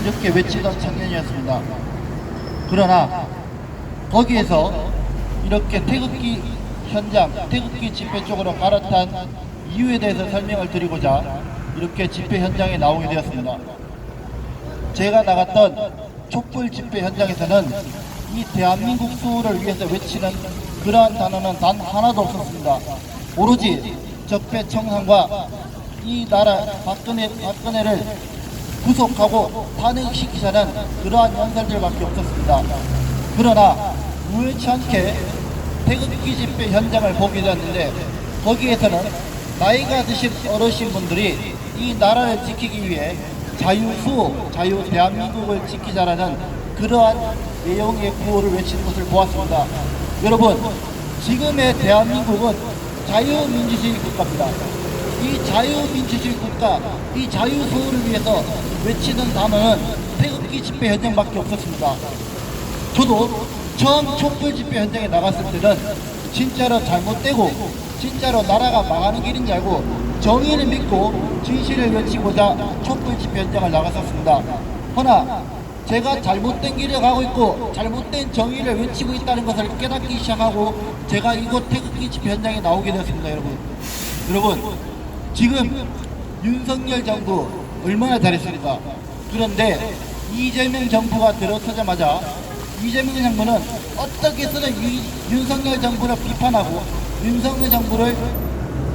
이렇게 외치던 청년이었습니다. 그러나 거기에서 이렇게 태극기 현장, 태극기 집회 쪽으로 갈아탄 이유에 대해서 설명을 드리고자 이렇게 집회 현장에 나오게 되었습니다. 제가 나갔던 촛불 집회 현장에서는 이 대한민국 수호를 위해서 외치는 그러한 단어는 단 하나도 없었습니다. 오로지 적폐청산과 이 나라 박근혜를 구속하고 탄핵시키자는 그러한 연설들밖에 없었습니다. 그러나 우연치 않게 태극기 집회 현장을 보게 되었는데 거기에서는 나이가 드신 어르신분들이 이 나라를 지키기 위해 자유수호, 자유 대한민국을 지키자라는 그러한 내용의 구호를 외치는 것을 보았습니다. 여러분, 지금의 대한민국은 자유민주주의 국가입니다. 이 자유민주주의 국가, 이 자유수호를 위해서 외치는 단어는 태극기 집회 현장밖에 없었습니다. 저도 처음 촛불 집회 현장에 나갔을 때는 진짜로 잘못되고 진짜로 나라가 망하는 길인 줄 알고 정의를 믿고 진실을 외치고자 촛불 집회 현장을 나갔었습니다. 허나 제가 잘못된 길을 가고 있고 잘못된 정의를 외치고 있다는 것을 깨닫기 시작하고 제가 이곳 태극기 집회 현장에 나오게 되었습니다. 여러분 지금 윤석열 정부 얼마나 잘했습니까? 그런데 이재명 정부가 들어서자마자 이재명 정부는 어떻게 해서든 윤석열 정부를 비판하고 윤석열 정부를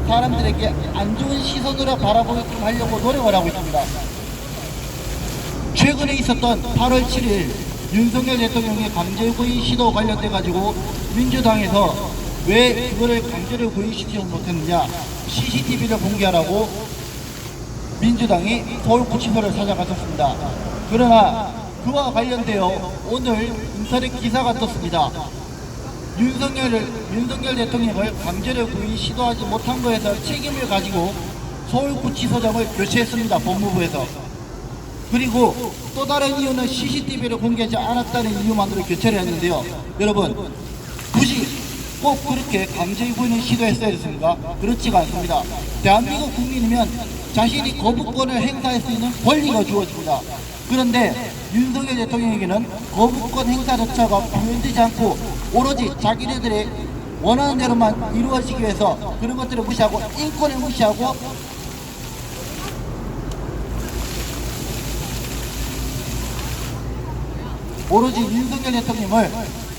사람들에게 안 좋은 시선으로 바라보게끔 하려고 노력을 하고 있습니다. 최근에 있었던 8월 7일 윤석열 대통령의 강제 구인 시도 관련돼 가지고 민주당에서 왜 그거를 강제로 구인시키지 못했느냐, CCTV를 공개하라고 민주당이 서울구치소를 찾아갔었습니다. 그러나 그와 관련되어 오늘 인터넷 기사가 떴습니다. 윤석열 대통령을 강제로 구인 시도하지 못한 것에서 책임을 가지고 서울구치소장을 교체했습니다. 법무부에서. 그리고 또 다른 이유는 CCTV를 공개하지 않았다는 이유만으로 교체를 했는데요. 여러분, 굳이 꼭 그렇게 강제 구인을 시도했어야 했습니까? 그렇지가 않습니다. 대한민국 국민이면 자신이 거부권을 행사할 수 있는 권리가 주어집니다. 그런데 윤석열 대통령에게는 거부권 행사조차가 부여되지 않고 오로지 자기네들의 원하는 대로만 이루어지기 위해서 그런 것들을 무시하고 인권을 무시하고 오로지 윤석열 대통령을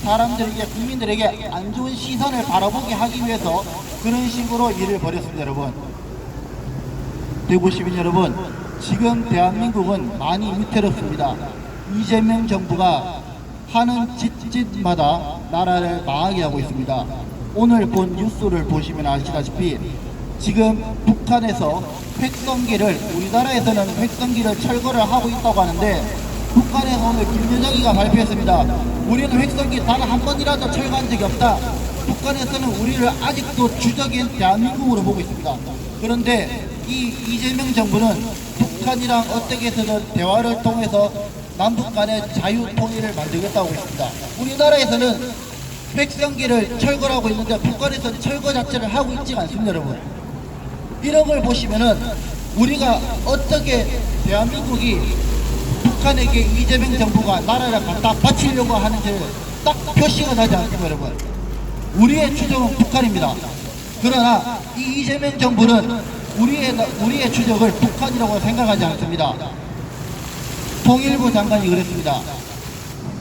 사람들에게 국민들에게 안 좋은 시선을 바라보게 하기 위해서 그런 식으로 일을 벌였습니다. 여러분, 대구 시민 여러분, 지금 대한민국은 많이 위태롭습니다. 이재명 정부가 하는 짓마다 나라를 망하게 하고 있습니다. 오늘 본 뉴스를 보시면 아시다시피 지금 북한에서 획성기를, 우리나라에서는 획성기를 철거를 하고 있다고 하는데 북한에서 오늘 김여정이가 발표했습니다. 우리는 획성기 단 한 번이라도 철거한 적이 없다. 북한에서는 우리를 아직도 주적인 대한민국으로 보고 있습니다. 그런데 이 이재명 정부는 북한이랑 어떻게 해서든 대화를 통해서 남북 간의 자유통일을 만들겠다고 했습니다. 우리나라에서는 획성기를 철거하고 있는데 북한에서는 철거 자체를 하고 있지 않습니다. 여러분, 이런 걸 보시면은 우리가 어떻게 대한민국이 북한에게 이재명 정부가 나라를 갖다 바치려고 하는지를 딱 표시가 나지 않습니다. 여러분, 우리의 추적은 북한입니다. 그러나 이 이재명 정부는 우리의 추적을 북한이라고 생각하지 않습니다. 통일부 장관이 그랬습니다.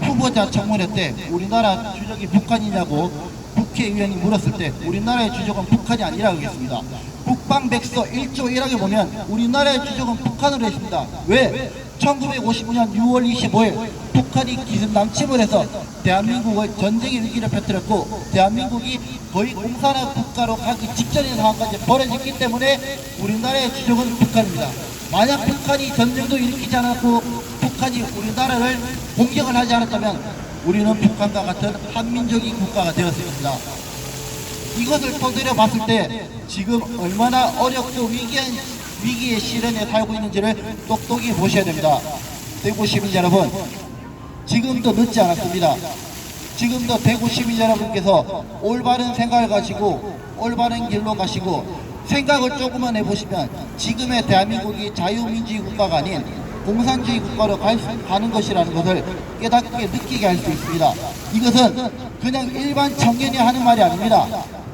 후보자 청문회 때 우리나라 주적이 북한이냐고 국회의원이 물었을 때 우리나라의 주적은 북한이 아니라고 했습니다. 국방백서 1조 1항에 보면 우리나라의 주적은 북한으로 했습니다. 왜? 1955년 6월 25일 북한이 기습 남침을 해서 대한민국을 전쟁의 위기를 펴뜨렸고 대한민국이 거의 공산화 국가로 가기 직전의 상황까지 벌어졌기 때문에 우리나라의 주적은 북한입니다. 만약 북한이 전쟁도 일으키지 않았고 북한이 우리나라를 공격을 하지 않았다면 우리는 북한과 같은 한민족인 국가가 되었습니다. 이것을 토대로 봤을 때 지금 얼마나 어렵고 위기의 시련에 살고 있는지를 똑똑히 보셔야 됩니다. 대구 시민 여러분, 지금도 늦지 않았습니다. 지금도 대구 시민 여러분께서 올바른 생각을 가지고 올바른 길로 가시고 생각을 조금만 해보시면 지금의 대한민국이 자유민주주의 국가가 아닌 공산주의 국가로 가는 것이라는 것을 깨닫게 느끼게 할 수 있습니다. 이것은 그냥 일반 청년이 하는 말이 아닙니다.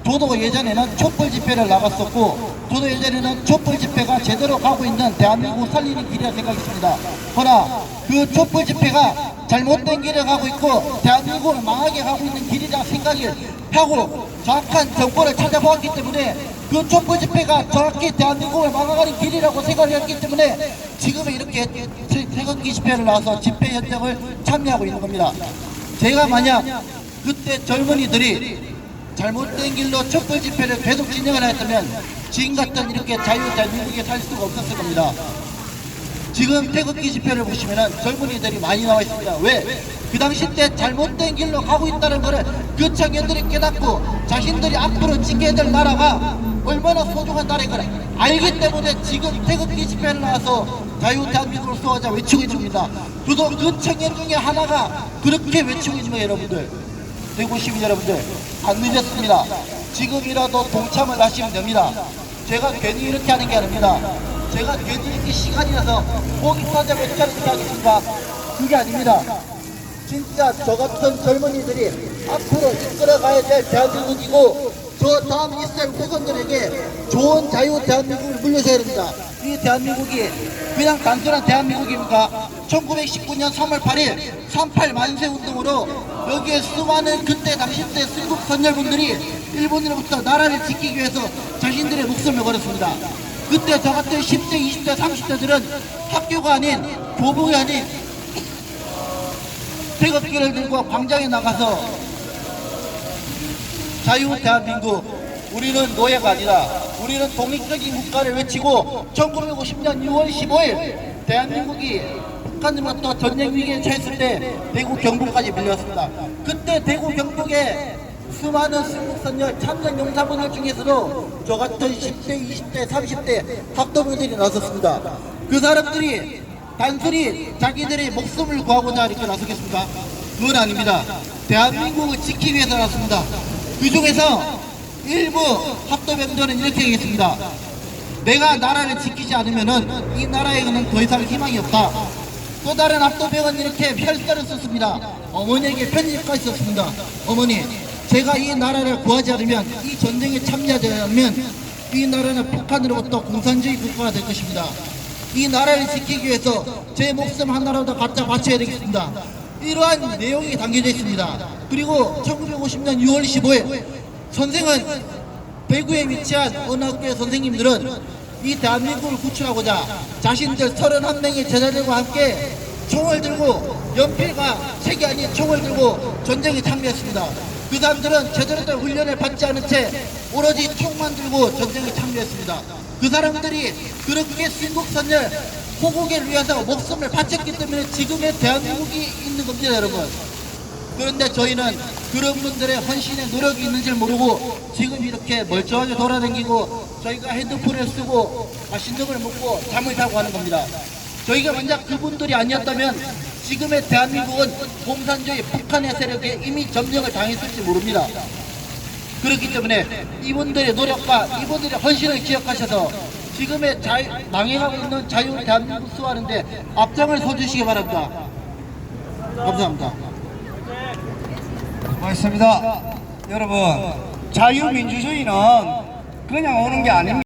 저도 예전에는 촛불 집회를 나갔었고, 저도 예전에는 촛불 집회가 제대로 가고 있는 대한민국 살리는 길이라 생각했습니다. 그러나 그 촛불 집회가 잘못된 길을 가고 있고 대한민국을 망하게 가고 있는 길이라 생각을 하고 정확한 정보를 찾아보았기 때문에, 그 촛불 집회가 정확히 대한민국을 망가가는 길이라고 생각했기 때문에 지금 이렇게 태극기 집회를 나와서 집회 현장을 참여하고 있는 겁니다. 제가 만약 그때 젊은이들이 잘못된 길로 촛불 집회를 계속 진행을 했다면 지금 같은 이렇게 자유대한민국에 살 수가 없었을 겁니다. 지금 태극기 집회를 보시면은 젊은이들이 많이 나와 있습니다. 왜? 그 당시 때 잘못된 길로 가고 있다는 것을 그 청년들이 깨닫고 자신들이 앞으로 지켜야 될 나라가 얼마나 소중한 나라인 걸 알기 때문에 지금 태극기 집회를 나와서 자유대한민국을 쏘아자 외치고 있습니다. 저도 그 청년 중에 하나가 그렇게 외치고 있습니다. 여러분들, 대구 시민 여러분들, 안 늦었습니다. 지금이라도 동참을 하시면 됩니다. 제가 괜히 이렇게 하는 게 아닙니다. 제가 괜히 이렇게 시간이 나서 고기 사자 외치는 게 하겠습니다. 그게 아닙니다. 진짜 저 같은 젊은이들이 앞으로 이끌어가야 될 대한민국이고, 저 다음 있을 후손들에게 좋은 자유 대한민국을 물려줘야 됩니다. 이 대한민국이 그냥 단순한 대한민국입니까? 1919년 3월 8일 38 만세 운동으로 여기에 수많은 그때 당시 때 순국 선열분들이 일본으로부터 나라를 지키기 위해서 자신들의 목숨을 걸었습니다. 그때 저 같은 10대, 20대, 30대들은 학교가 아닌, 교복이 아닌 태극기를 들고 광장에 나가서 자유 대한민국, 우리는 노예가 아니다, 우리는 독립적인 국가를 외치고 1950년 6월 15일 대한민국이 북한으로부터 전쟁 위기에 처했을 때 대구 경북까지 밀렸습니다. 그때 대구 경북에 수많은 순국선열 참전 용사분들 중에서도 저 같은 10대, 20대, 30대 학도병들이 나섰습니다. 그 사람들이 단순히 자기들의 목숨을 구하고자 이렇게 나서겠습니까? 그건 아닙니다. 대한민국을 지키기 위해서 나섰습니다. 그 중에서 일부 학도병들은 이렇게 얘기했습니다. 내가 나라를 지키지 않으면은 이 나라에는 더 이상 희망이 없다. 또 다른 학도병은 이렇게 혈서를 썼습니다. 어머니에게 편지까지 썼습니다. 어머니, 제가 이 나라를 구하지 않으면, 이 전쟁에 참여하지 않으면 이 나라는 북한으로부터 공산주의 국가가 될 것입니다. 이 나라를 지키기 위해서 제 목숨 하나라도 갖다 바쳐야 되겠습니다. 이러한 내용이 담겨져 있습니다. 그리고 1950년 6월 15일 선생은 대구에 위치한 어느 학교의 선생님들은 이 대한민국을 구출하고자 자신들 31명의 제자들과 함께 총을 들고, 연필과 책이 아닌 총을 들고 전쟁에 참여했습니다. 그 사람들은 제대로 된 훈련을 받지 않은 채 오로지 총만 들고 전쟁에 참여했습니다. 그 사람들이 그렇게 순국선열 호국을 위해서 목숨을 바쳤기 때문에 지금의 대한민국이 있는 겁니다, 여러분. 그런데 저희는 그런 분들의 헌신의 노력이 있는지 모르고 지금 이렇게 멀쩡하게 돌아다니고 저희가 핸드폰을 쓰고 맛있는 걸 먹고 잠을 자고 하는 겁니다. 저희가 만약 그분들이 아니었다면 지금의 대한민국은 공산주의 북한의 세력에 이미 점령을 당했을지 모릅니다. 그렇기 때문에 이분들의 노력과 이분들의 헌신을 기억하셔서 지금의 망해가고 있는 자유 대한민국 수호하는데 앞장을 서주시기 바랍니다. 감사합니다. 고맙습니다. 여러분, 자유민주주의는 그냥 오는 게 아닙니다.